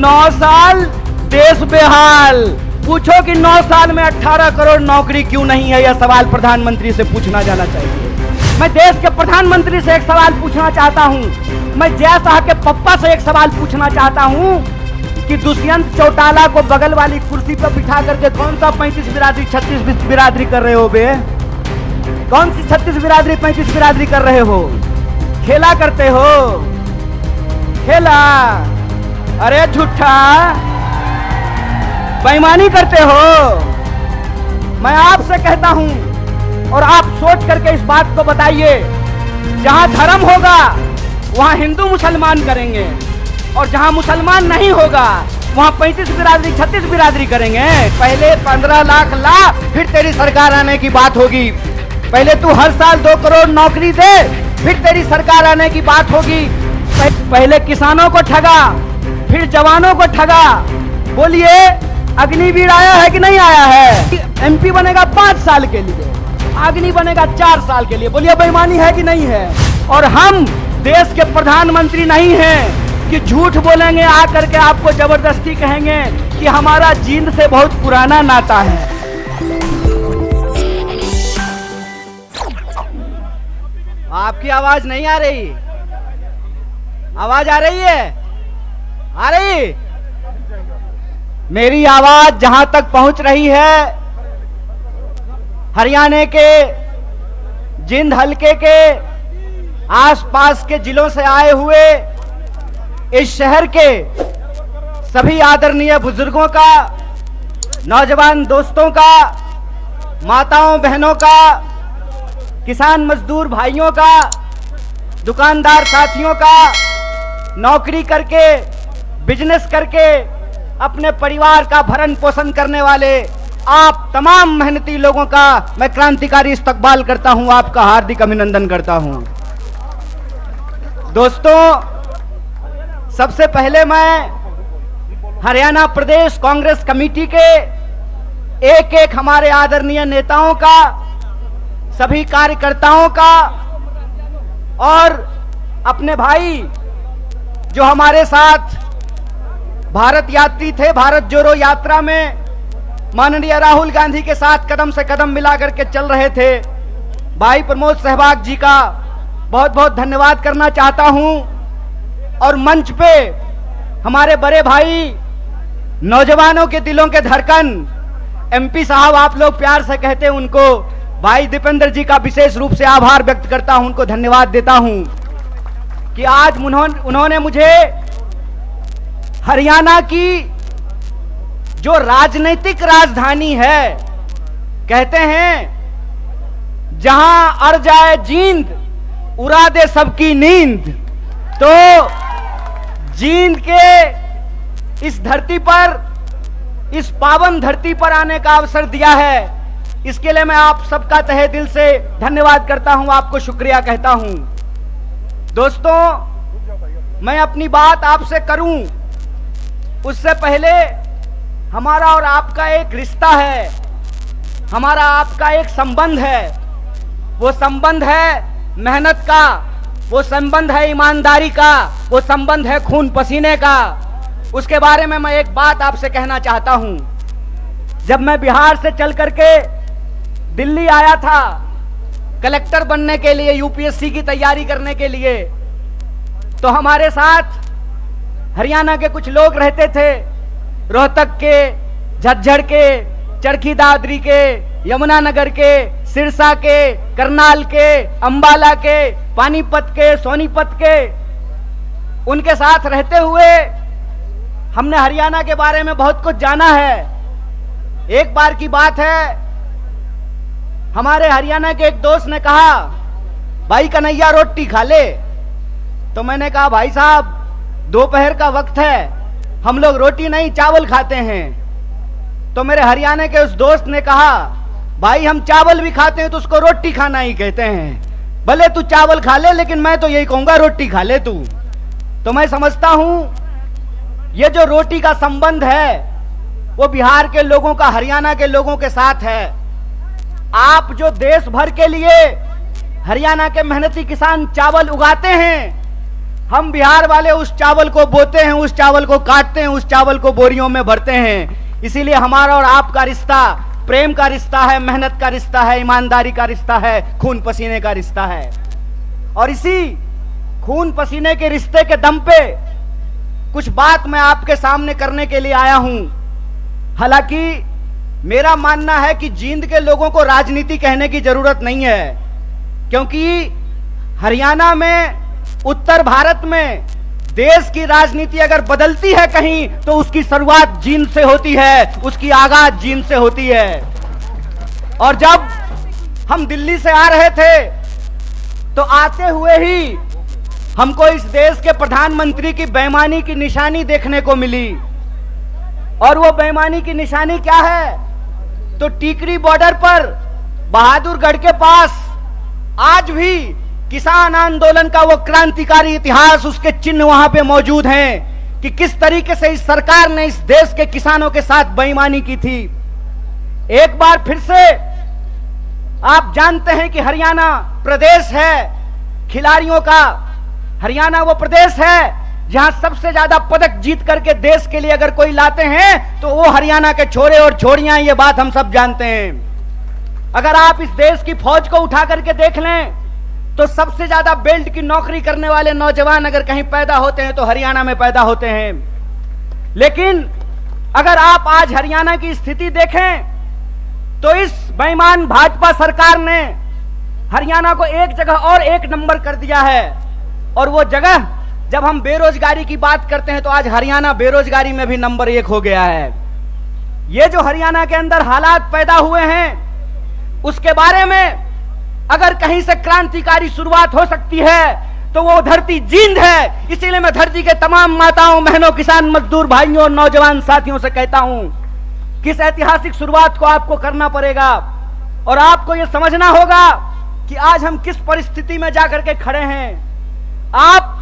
9 साल देश बेहाल। पूछो कि 9 साल में 18 करोड़ नौकरी क्यों नहीं है, यह सवाल प्रधानमंत्री से पूछना जाना चाहिए। मैं देश के प्रधानमंत्री से एक सवाल पूछना चाहता हूं। मैं जय शाह के पप्पा से एक सवाल पूछना चाहता हूं कि दुष्यंत चौटाला को बगल वाली कुर्सी पर बिठा करके कौन सा 35 बिरादरी 36 बिरादरी कर रहे हो बे? कौन सी 36 बिरादरी 35 बिरादरी कर रहे हो? खेला करते हो? खेला? अरे झूठा, बेईमानी करते हो। मैं आपसे कहता हूं और आप सोच करके इस बात को बताइए, जहां धर्म होगा वहां हिंदू मुसलमान करेंगे, और जहां मुसलमान नहीं होगा वहां 35 बिरादरी 36 बिरादरी करेंगे। पहले 15 लाख ला, फिर तेरी सरकार आने की बात होगी। पहले तू हर साल 2 करोड़ नौकरी दे, फिर तेरी सरकार आने की बात होगी। पहले किसानों को ठगा, फिर जवानों को ठगा। बोलिए, अग्निवीर आया है कि नहीं आया है? एमपी बनेगा 5 साल के लिए, अग्नि बनेगा 4 साल के लिए। बोलिए, बेईमानी है कि नहीं है? और हम देश के प्रधानमंत्री नहीं हैं कि झूठ बोलेंगे आकर के आपको जबरदस्ती कहेंगे कि हमारा जींद से बहुत पुराना नाता है। आपकी आवाज नहीं आ रही? आवाज आ रही है? आ रही? मेरी आवाज जहां तक पहुंच रही है, हरियाणा के जिंद हलके के आसपास के जिलों से आए हुए इस शहर के सभी आदरणीय बुजुर्गों का, नौजवान दोस्तों का, माताओं बहनों का, किसान मजदूर भाइयों का, दुकानदार साथियों का, नौकरी करके बिजनेस करके अपने परिवार का भरण पोषण करने वाले आप तमाम मेहनती लोगों का मैं क्रांतिकारी इस्तकबाल करता हूं, आपका हार्दिक अभिनंदन करता हूं। दोस्तों, सबसे पहले मैं हरियाणा प्रदेश कांग्रेस कमेटी के एक एक हमारे आदरणीय नेताओं का, सभी कार्यकर्ताओं का और अपने भाई जो हमारे साथ भारत यात्री थे, भारत जोड़ो यात्रा में माननीय राहुल गांधी के साथ कदम से कदम मिलाकर के चल रहे थे, भाई प्रमोद सहवाग जी का बहुत बहुत धन्यवाद करना चाहता हूं। और मंच पे हमारे बड़े भाई, नौजवानों के दिलों के धड़कन, एमपी साहब आप लोग प्यार से कहते हैं उनको, भाई दीपेंद्र जी का विशेष रूप से आभार व्यक्त करता हूं, उनको धन्यवाद देता हूं कि आज उन्होंने मुझे हरियाणा की जो राजनीतिक राजधानी है, कहते हैं जहां अड़ जाए जींद उड़ा दे सबकी नींद, तो जींद के इस धरती पर, इस पावन धरती पर आने का अवसर दिया है। इसके लिए मैं आप सबका तहे दिल से धन्यवाद करता हूं, आपको शुक्रिया कहता हूं। दोस्तों, मैं अपनी बात आपसे करूं उससे पहले हमारा और आपका एक रिश्ता है, हमारा आपका एक संबंध है। वो संबंध है मेहनत का, वो संबंध है ईमानदारी का, वो संबंध है खून पसीने का। उसके बारे में मैं एक बात आपसे कहना चाहता हूं। जब मैं बिहार से चल करके दिल्ली आया था कलेक्टर बनने के लिए, यूपीएससी की तैयारी करने के लिए, तो हमारे साथ हरियाणा के कुछ लोग रहते थे, रोहतक के, झज्जर के, चरखी दादरी के, यमुनानगर के, सिरसा के, करनाल के, अंबाला के, पानीपत के, सोनीपत के। उनके साथ रहते हुए हमने हरियाणा के बारे में बहुत कुछ जाना है। एक बार की बात है, हमारे हरियाणा के एक दोस्त ने कहा, भाई कन्हैया रोटी खा ले। तो मैंने कहा, भाई साहब दोपहर का वक्त है, हम लोग रोटी नहीं चावल खाते हैं। तो मेरे हरियाणा के उस दोस्त ने कहा, भाई हम चावल भी खाते हैं तो उसको रोटी खाना ही कहते हैं। भले तू चावल खा ले, लेकिन मैं तो यही कहूंगा रोटी खा ले तू। तो मैं समझता हूं ये जो रोटी का संबंध है वो बिहार के लोगों का हरियाणा के लोगों के साथ है। आप जो देश भर के लिए हरियाणा के मेहनती किसान चावल उगाते हैं, हम बिहार वाले उस चावल को बोते हैं, उस चावल को काटते हैं, उस चावल को बोरियों में भरते हैं। इसीलिए हमारा और आपका रिश्ता प्रेम का रिश्ता है, मेहनत का रिश्ता है, ईमानदारी का रिश्ता है, खून पसीने का रिश्ता है। और इसी खून पसीने के रिश्ते के दम पे कुछ बात मैं आपके सामने करने के लिए आया हूं। हालांकि मेरा मानना है कि जींद के लोगों को राजनीति कहने की जरूरत नहीं है, क्योंकि हरियाणा में, उत्तर भारत में देश की राजनीति अगर बदलती है कहीं तो उसकी शुरुआत जींद से होती है, उसकी आगाज जींद से होती है। और जब हम दिल्ली से आ रहे थे तो आते हुए ही हमको इस देश के प्रधानमंत्री की बेईमानी की निशानी देखने को मिली। और वो बेईमानी की निशानी क्या है? तो टीकरी बॉर्डर पर बहादुरगढ़ के पास आज भी किसान आंदोलन का वो क्रांतिकारी इतिहास, उसके चिन्ह वहां पे मौजूद हैं कि किस तरीके से इस सरकार ने इस देश के किसानों के साथ बेईमानी की थी। एक बार फिर से आप जानते हैं कि हरियाणा प्रदेश है खिलाड़ियों का। हरियाणा वो प्रदेश है जहां सबसे ज्यादा पदक जीत करके देश के लिए अगर कोई लाते हैं तो वो हरियाणा के छोरे और छोरियां, ये बात हम सब जानते हैं। अगर आप इस देश की फौज को उठा करके देख लें तो सबसे ज्यादा बेल्ट की नौकरी करने वाले नौजवान अगर कहीं पैदा होते हैं तो हरियाणा में पैदा होते हैं। लेकिन अगर आप आज हरियाणा की स्थिति देखें तो इस बेईमान भाजपा सरकार ने हरियाणा को एक जगह और एक नंबर कर दिया है। और वो जगह, जब हम बेरोजगारी की बात करते हैं तो आज हरियाणा बेरोजगारी में भी नंबर 1 हो गया है। ये जो हरियाणा के अंदर हालात पैदा हुए हैं उसके बारे में अगर कहीं से क्रांतिकारी शुरुआत हो सकती है तो वो धरती जींद है। इसीलिए मैं धरती के तमाम माताओं, बहनों, किसान, मजदूर भाइयों और नौजवान साथियों से कहता हूं कि इस ऐतिहासिक शुरुआत को आपको करना पड़ेगा। और आपको यह समझना होगा कि आज हम किस परिस्थिति में जाकर के खड़े हैं। आप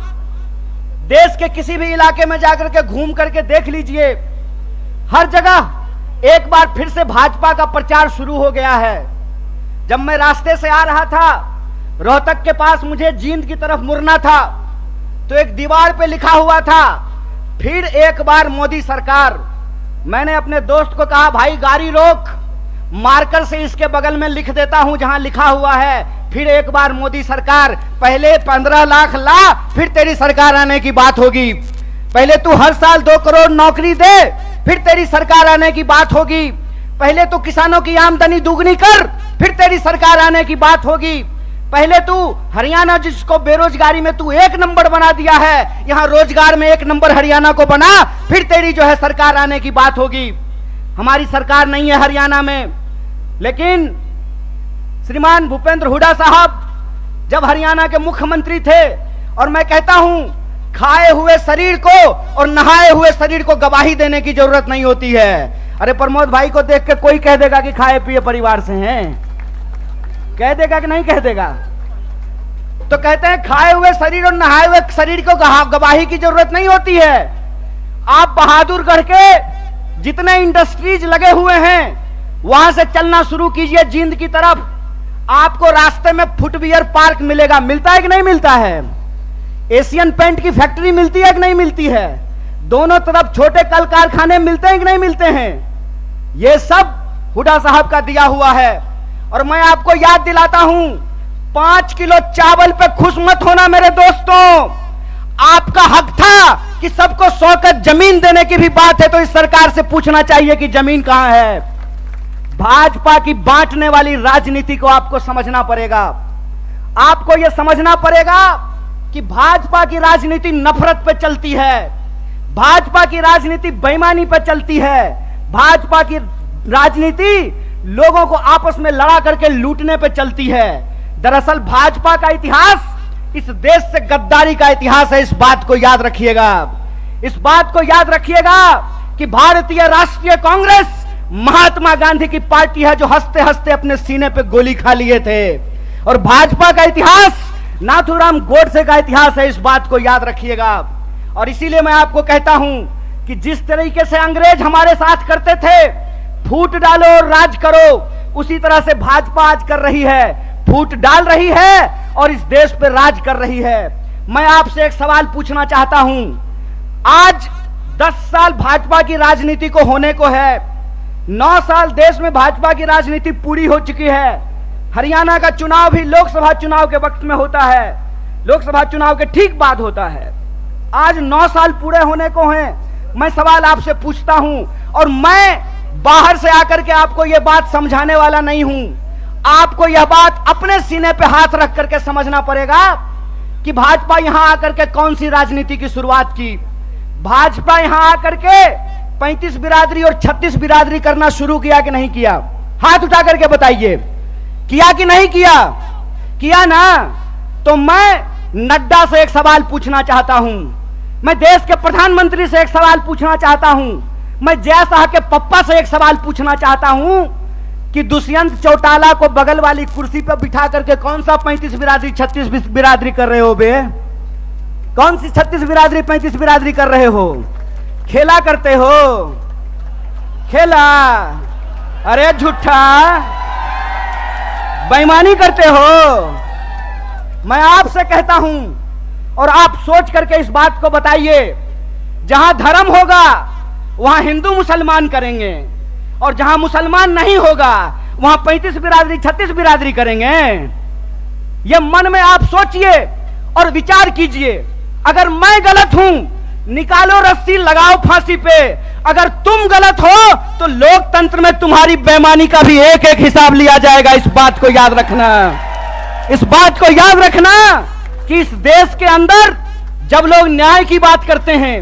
देश के किसी भी इलाके में जाकर के घूम करके देख लीजिए, हर जगह एक बार फिर से भाजपा का प्रचार शुरू हो गया है। जब मैं रास्ते से आ रहा था, रोहतक के पास मुझे जींद की तरफ मुड़ना था तो एक दीवार पे लिखा हुआ था, फिर एक बार मोदी सरकार। मैंने अपने दोस्त को कहा, भाई गाड़ी रोक, मार्कर से इसके बगल में लिख देता हूं जहां लिखा हुआ है फिर एक बार मोदी सरकार। पहले 15 लाख ला, फिर तेरी सरकार आने की बात होगी। पहले तू हर साल 2 करोड़ नौकरी दे, फिर तेरी सरकार आने की बात होगी। पहले तू किसानों की आमदनी दुगनी कर, फिर तेरी सरकार आने की बात होगी। पहले तू हरियाणा, जिसको बेरोजगारी में तू 1 नंबर बना दिया है, यहां रोजगार में 1 नंबर हरियाणा को बना, फिर तेरी जो है सरकार आने की बात होगी। हमारी सरकार नहीं है हरियाणा में, लेकिन श्रीमान भूपेंद्र हुड्डा साहब जब हरियाणा के मुख्यमंत्री थे, और मैं कहता हूं खाए हुए शरीर को और नहाए हुए शरीर को गवाही देने की जरूरत नहीं होती है। अरे प्रमोद भाई को देख के कोई कह देगा कि खाए पिए परिवार से हैं, कह देगा कि नहीं कह देगा? तो कहते हैं खाए हुए शरीर और नहाए हुए शरीर को गवाही की जरूरत नहीं होती है। आप बहादुरगढ़ के जितने इंडस्ट्रीज लगे हुए हैं वहां से चलना शुरू कीजिए जींद की तरफ, आपको रास्ते में फुटवियर पार्क मिलेगा। मिलता है कि नहीं मिलता है? एशियन पेंट की फैक्ट्री मिलती है कि नहीं मिलती है? दोनों तरफ छोटे कल कारखाने मिलते हैं कि नहीं मिलते हैं? ये सब हुड्डा साहब का दिया हुआ है। और मैं आपको याद दिलाता हूं, 5 किलो चावल पे खुश मत होना मेरे दोस्तों। आपका हक था कि सबको 100 गज जमीन देने की भी बात है तो इस सरकार से पूछना चाहिए कि जमीन कहां है। भाजपा की बांटने वाली राजनीति को आपको समझना पड़ेगा। आपको यह समझना पड़ेगा कि भाजपा की राजनीति नफरत पे चलती है, भाजपा की राजनीति बेईमानी पे चलती है, भाजपा की राजनीति लोगों को आपस में लड़ा करके लूटने पे चलती है। दरअसल भाजपा का इतिहास इस देश से गद्दारी का इतिहास है। इस बात को याद रखिएगा, इस बात को याद रखिएगा कि भारतीय राष्ट्रीय कांग्रेस महात्मा गांधी की पार्टी है जो हंसते हंसते अपने सीने पे गोली खा लिए थे। और भाजपा का इतिहास नाथूराम गोडसे का इतिहास है। इस बात को याद रखिएगा। और इसीलिए मैं आपको कहता हूं कि जिस तरीके से अंग्रेज हमारे साथ करते थे, फूट डालो और राज करो, उसी तरह से भाजपा आज कर रही है, फूट डाल रही है और इस देश पे राज कर रही है। मैं आपसे एक सवाल पूछना चाहता हूं। आज 10 साल भाजपा की राजनीति को होने को है। 9 साल देश में भाजपा की राजनीति पूरी हो चुकी है। हरियाणा का चुनाव भी लोकसभा चुनाव के वक्त में होता है, लोकसभा चुनाव के ठीक बाद होता है। आज 9 साल पूरे होने को हैं। मैं सवाल आपसे पूछता हूं, और मैं बाहर से आकर के आपको यह बात समझाने वाला नहीं हूं। आपको यह बात अपने सीने पे हाथ रख करके समझना पड़ेगा कि भाजपा यहां आकर के कौन सी राजनीति की शुरुआत की। भाजपा यहां आकर के 35 बिरादरी और 36 बिरादरी करना शुरू किया कि नहीं किया? हाथ उठा करके बताइए, किया कि नहीं किया? किया ना। तो मैं नड्डा से एक सवाल पूछना चाहता हूं, मैं देश के प्रधानमंत्री से एक सवाल पूछना चाहता हूं, मैं जय शाह के पप्पा से एक सवाल पूछना चाहता हूं कि दुष्यंत चौटाला को बगल वाली कुर्सी पर बिठा करके कौन सा 35 बिरादरी 36 बिरादरी कर रहे हो बे? कौन सी 36 बिरादरी 35 बिरादरी कर रहे हो? खेला करते हो? खेला? अरे झूठा, बेईमानी करते हो। मैं आपसे कहता हूं, और आप सोच करके इस बात को बताइए, जहां धर्म होगा वहां हिंदू मुसलमान करेंगे, और जहां मुसलमान नहीं होगा वहां 35 बिरादरी 36 बिरादरी करेंगे। यह मन में आप सोचिए और विचार कीजिए। अगर मैं गलत हूं, निकालो रस्सी, लगाओ फांसी पे। अगर तुम गलत हो तो लोकतंत्र में तुम्हारी बेईमानी का भी एक एक हिसाब लिया जाएगा। इस बात को याद रखना, इस बात को याद रखना कि इस देश के अंदर जब लोग न्याय की बात करते हैं,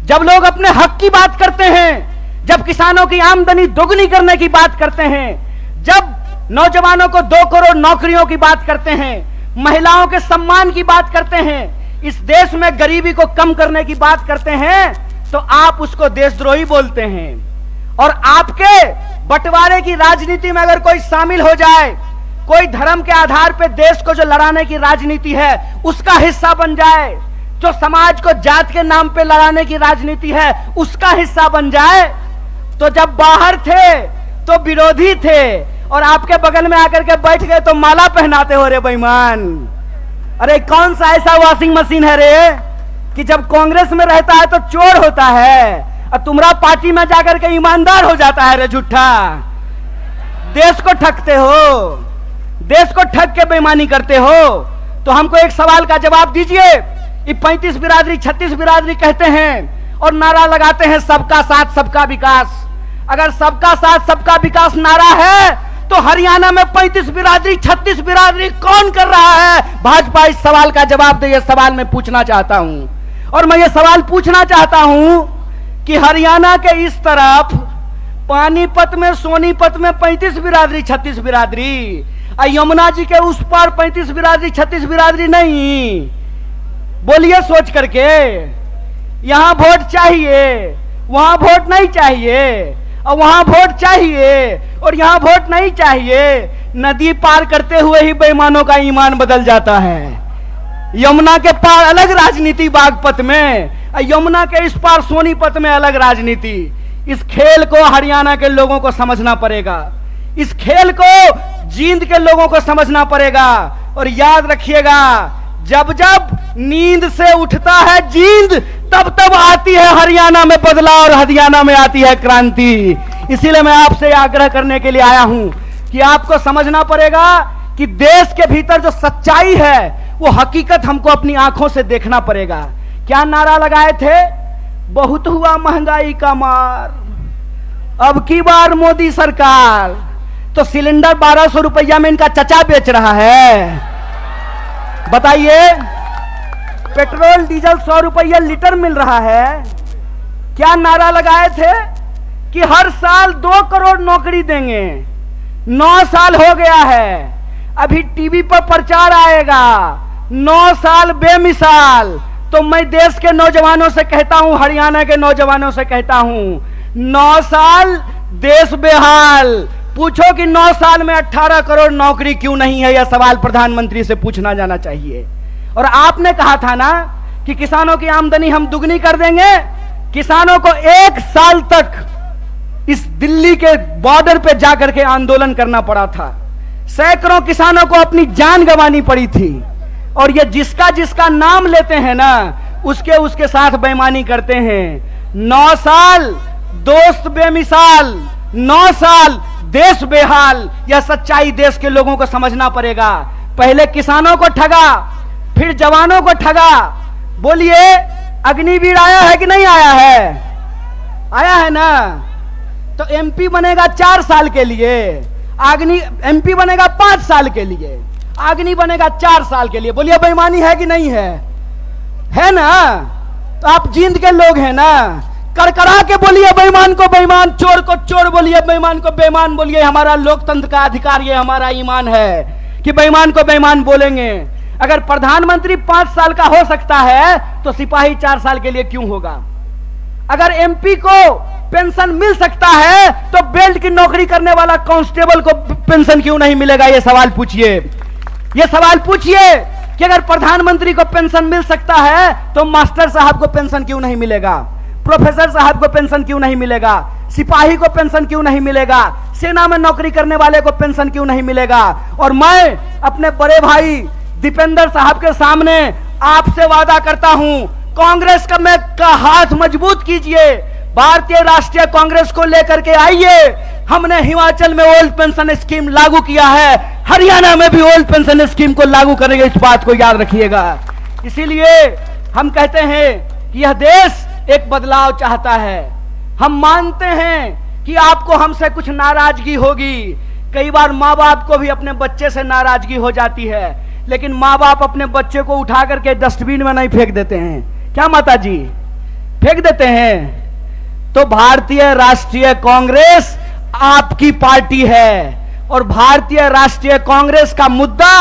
जब लोग अपने हक की बात करते हैं, जब किसानों की आमदनी दोगुनी करने की बात करते हैं, जब नौजवानों को 2 करोड़ नौकरियों की बात करते हैं, महिलाओं के सम्मान की बात करते हैं, इस देश में गरीबी को कम करने की बात करते हैं, तो आप उसको देशद्रोही बोलते हैं। और आपके बंटवारे की राजनीति में अगर कोई शामिल हो जाए, कोई धर्म के आधार पर देश को जो लड़ाने की राजनीति है उसका हिस्सा बन जाए, जो समाज को जात के नाम पे लड़ाने की राजनीति है उसका हिस्सा बन जाए, तो जब बाहर थे तो विरोधी थे और आपके बगल में आकर के बैठ गए तो माला पहनाते हो रे बेईमान। अरे कौन सा ऐसा वॉशिंग मशीन है रे कि जब कांग्रेस में रहता है तो चोर होता है और तुम्हारा पार्टी में जाकर के ईमानदार हो जाता है रे झूठा। देश को ठगते हो, देश को ठग के बेईमानी करते हो। तो हमको एक सवाल का जवाब दीजिए। ये 35 बिरादरी 36 बिरादरी कहते हैं और नारा लगाते हैं सबका साथ सबका विकास। अगर सबका साथ सबका विकास नारा है तो हरियाणा में 35 बिरादरी 36 बिरादरी कौन कर रहा है? भाजपा इस सवाल का जवाब दे। ये सवाल मैं पूछना चाहता हूं, और मैं ये सवाल पूछना चाहता हूं कि हरियाणा के इस तरफ पानीपत में, सोनीपत में 35 बिरादरी 36 बिरादरी, यमुना जी के उस पार 35 बिरादरी 36 बिरादरी नहीं। बोलिए सोच करके, यहां वोट चाहिए, वहां वोट नहीं चाहिए, और वहां वोट चाहिए और यहां वोट नहीं चाहिए। नदी पार करते हुए ही बेईमानों का ईमान बदल जाता है। यमुना के पार अलग राजनीति बागपत में, यमुना के इस पार सोनीपत में अलग राजनीति। इस खेल को हरियाणा के लोगों को समझना पड़ेगा, इस खेल को जींद के लोगों को समझना पड़ेगा। और याद रखिएगा, जब जब नींद से उठता है जींद, तब तब आती है हरियाणा में बदलाव और हरियाणा में आती है क्रांति। इसीलिए मैं आपसे आग्रह करने के लिए आया हूं कि आपको समझना पड़ेगा कि देश के भीतर जो सच्चाई है वो हकीकत हमको अपनी आंखों से देखना पड़ेगा। क्या नारा लगाए थे? बहुत हुआ महंगाई का मार, अब की बार मोदी सरकार। तो सिलेंडर 1200 रुपया में इनका चचा बेच रहा है। बताइए, पेट्रोल डीजल 100 रुपया लीटर मिल रहा है। क्या नारा लगाए थे कि हर साल 2 करोड़ नौकरी देंगे। 9 साल हो गया है, अभी टीवी पर प्रचार आएगा 9 साल बेमिसाल। तो मैं देश के नौजवानों से कहता हूं, हरियाणा के नौजवानों से कहता हूं, 9 साल देश बेहाल। पूछो कि 9 साल में 18 करोड़ नौकरी क्यों नहीं है? यह सवाल प्रधानमंत्री से पूछना जाना चाहिए। और आपने कहा था ना कि किसानों की आमदनी हम दुगनी कर देंगे। किसानों को 1 साल तक इस दिल्ली के बॉर्डर पे जाकर के आंदोलन करना पड़ा था। सैकड़ों किसानों को अपनी जान गंवानी पड़ी थी। और ये जिसका जिसका नाम लेते हैं ना, उसके उसके साथ बेईमानी करते हैं। 9 साल दोस्त बेमिसाल, 9 साल देश बेहाल। यह सच्चाई देश के लोगों को समझना पड़ेगा। पहले किसानों को ठगा, फिर जवानों को ठगा। बोलिए, अग्निवीर आया है कि नहीं आया है? आया है ना। तो एमपी बनेगा 4 साल के लिए, एमपी बनेगा 5 साल के लिए, अग्नि बनेगा 4 साल के लिए। बोलिए, बेईमानी है कि नहीं है? है ना। तो आप जींद के लोग हैं ना, करकरा के बोलिए बेईमान को बेईमान, चोर को चोर बोलिए, बेईमान को बेईमान बोलिए। हमारा लोकतंत्र का अधिकार, ये हमारा ईमान है कि बेईमान को बेईमान बोलेंगे। अगर प्रधानमंत्री 5 साल का हो सकता है तो सिपाही 4 साल के लिए क्यों होगा? अगर एमपी को पेंशन मिल सकता है तो बेल्ट की नौकरी करने वाला कांस्टेबल को पेंशन क्यों नहीं मिलेगा? ये सवाल पूछिए, ये सवाल पूछिए कि अगर प्रधानमंत्री को पेंशन मिल सकता है तो मास्टर साहब को पेंशन क्यों नहीं मिलेगा? प्रोफेसर साहब को पेंशन क्यों नहीं मिलेगा? सिपाही को पेंशन क्यों नहीं मिलेगा? सेना में नौकरी करने वाले को पेंशन क्यों नहीं मिलेगा? और मैं अपने बड़े भाई दीपेंद्र साहब के सामने आपसे वादा करता हूं, कांग्रेस का हाथ मजबूत कीजिए, भारतीय राष्ट्रीय कांग्रेस को लेकर के आइए। हमने हिमाचल में ओल्ड पेंशन स्कीम लागू किया है, हरियाणा में भी ओल्ड पेंशन स्कीम को लागू करेंगे, इस बात को याद रखिएगा। इसीलिए हम कहते हैं कि यह देश एक बदलाव चाहता है। हम मानते हैं कि आपको हमसे कुछ नाराजगी होगी, कई बार माँ बाप को भी अपने बच्चे से नाराजगी हो जाती है, लेकिन माँ बाप अपने बच्चे को उठा करके डस्टबिन में नहीं फेंक देते हैं, क्या माता जी? फेंक देते हैं। तो भारतीय राष्ट्रीय कांग्रेस आपकी पार्टी है और भारतीय राष्ट्रीय कांग्रेस का मुद्दा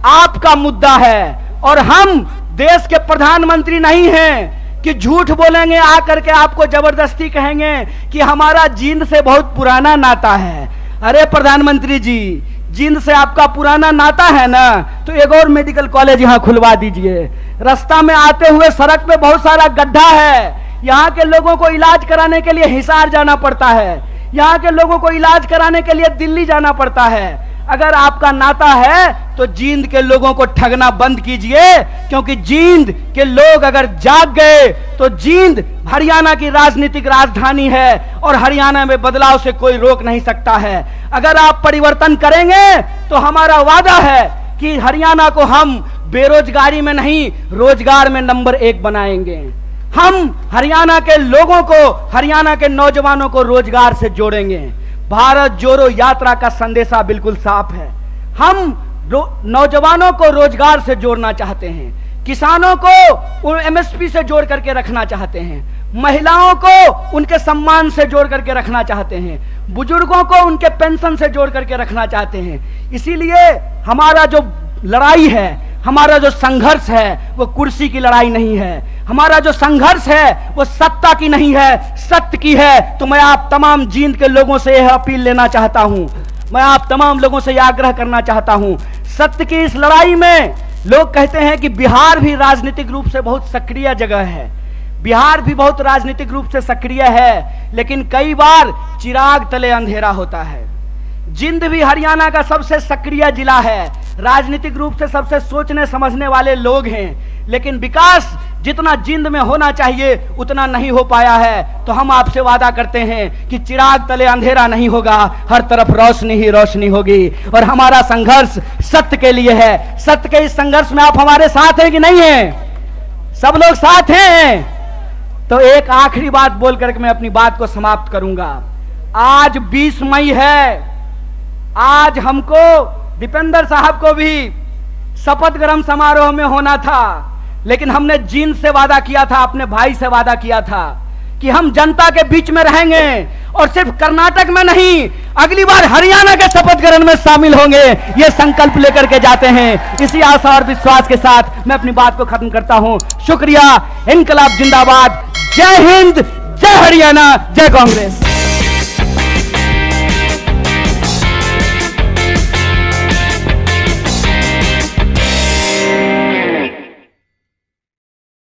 आपका मुद्दा है। और हम देश के प्रधानमंत्री नहीं हैं कि झूठ बोलेंगे, आकर के आपको जबरदस्ती कहेंगे कि हमारा जींद से बहुत पुराना नाता है। अरे प्रधानमंत्री जी, जींद से आपका पुराना नाता है ना, तो एक और मेडिकल कॉलेज यहां खुलवा दीजिए। रास्ता में आते हुए सड़क पे बहुत सारा गड्ढा है, यहाँ के लोगों को इलाज कराने के लिए हिसार जाना पड़ता है, यहाँ के लोगों को इलाज कराने के लिए दिल्ली जाना पड़ता है। अगर आपका नाता है तो जींद के लोगों को ठगना बंद कीजिए, क्योंकि जींद के लोग अगर जाग गए तो जींद हरियाणा की राजनीतिक राजधानी है और हरियाणा में बदलाव से कोई रोक नहीं सकता है। अगर आप परिवर्तन करेंगे तो हमारा वादा है कि हरियाणा को हम बेरोजगारी में नहीं, रोजगार में नंबर 1 बनाएंगे। हम हरियाणा के लोगों को, हरियाणा के नौजवानों को रोजगार से जोड़ेंगे। भारत जोड़ो यात्रा का संदेशा बिल्कुल साफ है। हम नौजवानों को रोजगार से जोड़ना चाहते हैं, किसानों को एमएसपी से जोड़ करके रखना चाहते हैं, महिलाओं को उनके सम्मान से जोड़ करके रखना चाहते हैं, बुजुर्गों को उनके पेंशन से जोड़ करके रखना चाहते हैं। इसीलिए हमारा जो लड़ाई है, हमारा जो संघर्ष है, वो कुर्सी की लड़ाई नहीं है। हमारा जो संघर्ष है वो सत्ता की नहीं है, सत्य की है। तो मैं आप तमाम जींद के लोगों से यह अपील लेना चाहता हूं, मैं आप तमाम लोगों से यह आग्रह करना चाहता हूं, सत्य की इस लड़ाई में लोग कहते हैं कि बिहार भी राजनीतिक रूप से बहुत सक्रिय जगह है, बिहार भी बहुत राजनीतिक रूप से सक्रिय है, लेकिन कई बार चिराग तले अंधेरा होता है। जींद भी हरियाणा का सबसे सक्रिय जिला है, राजनीतिक रूप से सबसे सोचने समझने वाले लोग हैं, लेकिन विकास जितना जींद में होना चाहिए उतना नहीं हो पाया है। तो हम आपसे वादा करते हैं कि चिराग तले अंधेरा नहीं होगा, हर तरफ रोशनी ही रोशनी होगी। और हमारा संघर्ष सत्य के लिए है। सत्य के इस संघर्ष में आप हमारे साथ हैं कि नहीं हैं? सब लोग साथ हैं। तो एक आखिरी बात बोल करके मैं अपनी बात को समाप्त करूंगा। आज 20 मई है, आज हमको दीपेंद्र साहब को भी शपथ ग्रहण समारोह में होना था, लेकिन हमने जींद से वादा किया था, अपने भाई से वादा किया था कि हम जनता के बीच में रहेंगे और सिर्फ कर्नाटक में नहीं, अगली बार हरियाणा के शपथ ग्रहण में शामिल होंगे। ये संकल्प लेकर के जाते हैं। इसी आशा और विश्वास के साथ मैं अपनी बात को खत्म करता हूं। शुक्रिया। इनकलाब जिंदाबाद। जय हिंद, जय हरियाणा, जय कांग्रेस।